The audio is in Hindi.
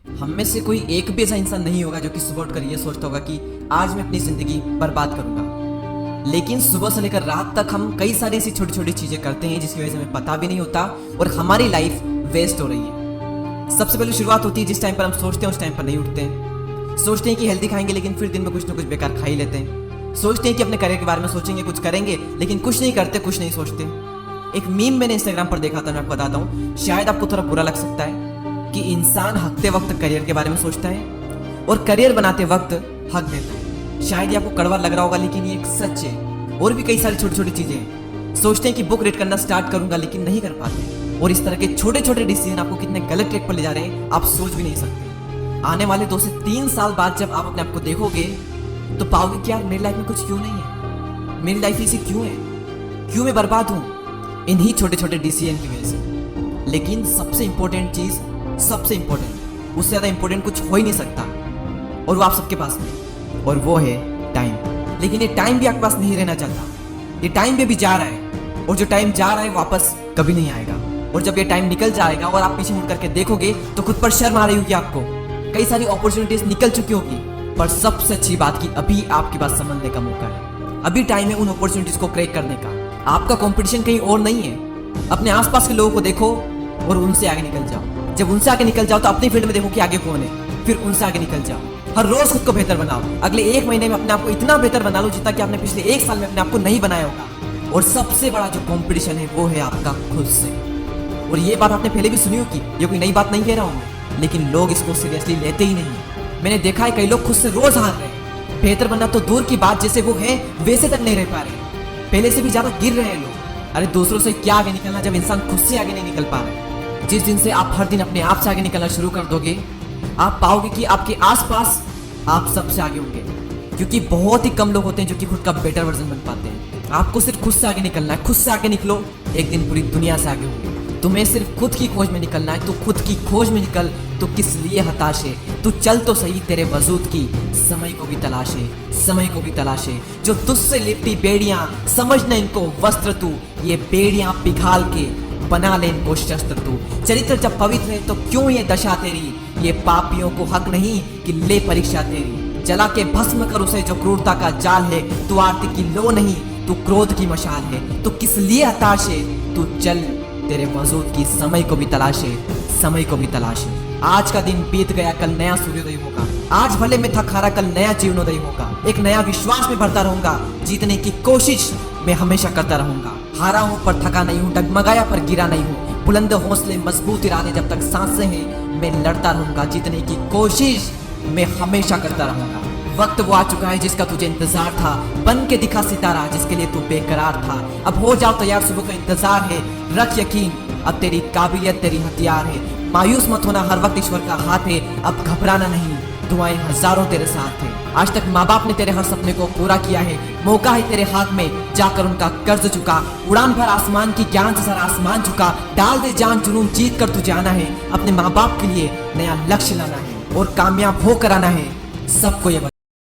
हम में से कोई एक भी ऐसा इंसान नहीं होगा जो कि सुबह उठकर ये सोचता होगा कि आज मैं अपनी जिंदगी बर्बाद करूंगा। लेकिन सुबह से लेकर रात तक हम कई सारी ऐसी छोटी छोटी चीजें करते हैं जिसकी वजह से हमें पता भी नहीं होता और हमारी लाइफ वेस्ट हो रही है। सबसे पहले शुरुआत होती है जिस टाइम पर हम सोचते हैं उस टाइम पर नहीं उठते हैं। सोचते हैं कि हेल्दी खाएंगे लेकिन फिर दिन में कुछ ना कुछ बेकार खा ही लेते हैं। सोचते हैं कि अपने करियर के बारे में सोचेंगे, कुछ करेंगे, लेकिन कुछ नहीं करते, कुछ नहीं सोचते। एक मीम मैंने इंस्टाग्राम पर देखा था, मैं आपको बताता हूँ, शायद आपको थोड़ा बुरा लग सकता है कि इंसान हकते वक्त करियर के बारे में सोचता है और करियर बनाते वक्त हक देता है। शायद ये आपको कड़वा लग रहा होगा लेकिन ये एक सच है। और भी कई सारी छोटी छोटी चीजें हैं। सोचते हैं कि बुक रीड करना स्टार्ट करूंगा लेकिन नहीं कर पाते। और इस तरह के छोटे छोटे डिसीजन आपको कितने गलत ट्रैक पर ले जा रहे हैं आप सोच भी नहीं सकते। आने वाले 2 से 3 साल बाद जब आप अपने आप को देखोगे तो पाओगे कि यार मेरी लाइफ में कुछ क्यों नहीं है, मेरी लाइफ ऐसी क्यों है, क्यों मैं बर्बाद हूं, इन्हीं छोटे छोटे डिसीजन की वजह से। लेकिन सबसे इंपॉर्टेंट चीज, सबसे इंपॉर्टेंट, उससे ज्यादा इंपॉर्टेंट कुछ हो ही नहीं सकता और वो आप सबके पास में, और वो है टाइम। लेकिन ये टाइम भी आपके पास नहीं रहना चाहता। ये टाइम भी अभी जा रहा है और जो टाइम जा रहा है वापस कभी नहीं आएगा। और जब ये टाइम निकल जाएगा और आप पीछे मुड़ करके देखोगे तो खुद पर शर्म आ रही होगी आपको। कई सारी अपॉर्चुनिटीज निकल चुकी होगी, पर सबसे अच्छी बात कि अभी आपके पास समझने का मौका है। अभी टाइम है उन अपॉर्चुनिटीज को क्रैक करने का। आपका कंपटीशन कहीं और नहीं है। अपने आसपास के लोगों को देखो और उनसे आगे निकल जाओ। जब उनसे आगे निकल जाओ तो अपनी फील्ड में देखो कि आगे कौन है, फिर उनसे आगे निकल जाओ। हर रोज खुद को बेहतर बनाओ। अगले 1 महीने में अपने आप को इतना बेहतर बना लो जितना कि आपने पिछले 1 साल में अपने आप को नहीं बनाया होगा। और सबसे बड़ा जो कंपटीशन है वो है आपका खुद से। और ये बात आपने पहले भी सुनी होगी, ये कोई नई बात नहीं कह रहा हूँ, लेकिन लोग इसको सीरियसली लेते ही नहीं। मैंने देखा है कई लोग खुद से रोज हार रहे हैं। बेहतर बनना तो दूर की बात, जैसे वो है वैसे तक नहीं रह पा रहे, पहले से भी ज्यादा गिर रहे हैं लोग। अरे दूसरों से क्या आगे निकलना जब इंसान खुद से आगे नहीं निकल पा रहा है। जिस दिन से आप हर दिन अपने आप से आगे निकलना शुरू कर दोगे, आप पाओगे कि आपके आसपास आप सबसे आगे होंगे। क्योंकि बहुत ही कम लोग होते हैं जो कि खुद का बेटर वर्जन बन पाते हैं। आपको सिर्फ खुद से आगे निकलना है। खुद से आगे निकलो, एक दिन पूरी दुनिया से आगे होंगे। तुम्हें सिर्फ खुद की खोज में निकलना है। तो खुद की खोज में निकल, तो किस लिए हताश है? तू चल तो सही, तेरे वजूद की समय को भी तलाशे, समय को भी तलाशे। जो तुझसे लिपटी बेड़ियां, समझना इनको वस्त्र तू, ये बेड़ियां पिघाल के बना ले इनको शस्त्र तू। चरित्र जब पवित्र है तो क्यों ये दशा तेरी? ये पापियों को हक नहीं कि ले परीक्षा तेरी। जला के भस्म कर उसे जो क्रूरता का जाल है। तू आरती की लो नहीं, तू क्रोध की मशाल है। तू किस लिए हताश है? तू चल, तेरे वजूद की समय को भी तलाशे, समय को भी तलाशे। आज का दिन बीत गया, कल नया सूर्योदय होगा। आज भले मैं थक हारा, कल नया जीवनोदय होगा। एक नया विश्वास में भरता रहूंगा। जीतने की कोशिश मैं हमेशा करता रहूंगा। हारा हूं पर थका नहीं हूं, डगमगाया पर गिरा नहीं हूं। बुलंद हौसले, मजबूत इरादे, जब तक सांसें हैं मैं लड़ता रहूंगा। जीतने की कोशिश मैं हमेशा करता रहूंगा। वक्त वो आ चुका है जिसका तुझे इंतजार था। बन के दिखा सितारा जिसके लिए तू बेकरार था। अब हो जाओ तैयार, सुबह का इंतजार है। रख यकीन, अब तेरी काबिलियत तेरी हथियार है। मायूस मत होना, हर वक्त ईश्वर का हाथ है। अब घबराना नहीं, दुआएं हजारों तेरे साथ है। आज तक माँ बाप ने तेरे हर सपने को पूरा किया है। मौका है तेरे हाथ में, जाकर उनका कर्ज चुका। उड़ान भर आसमान की, ज्ञान से सारा आसमान झुका। डाल दे जान, जुनून जीत कर तुझे आना है। अपने माँ बाप के लिए नया लक्ष्य लाना है और कामयाब होकर आना है। सबको ये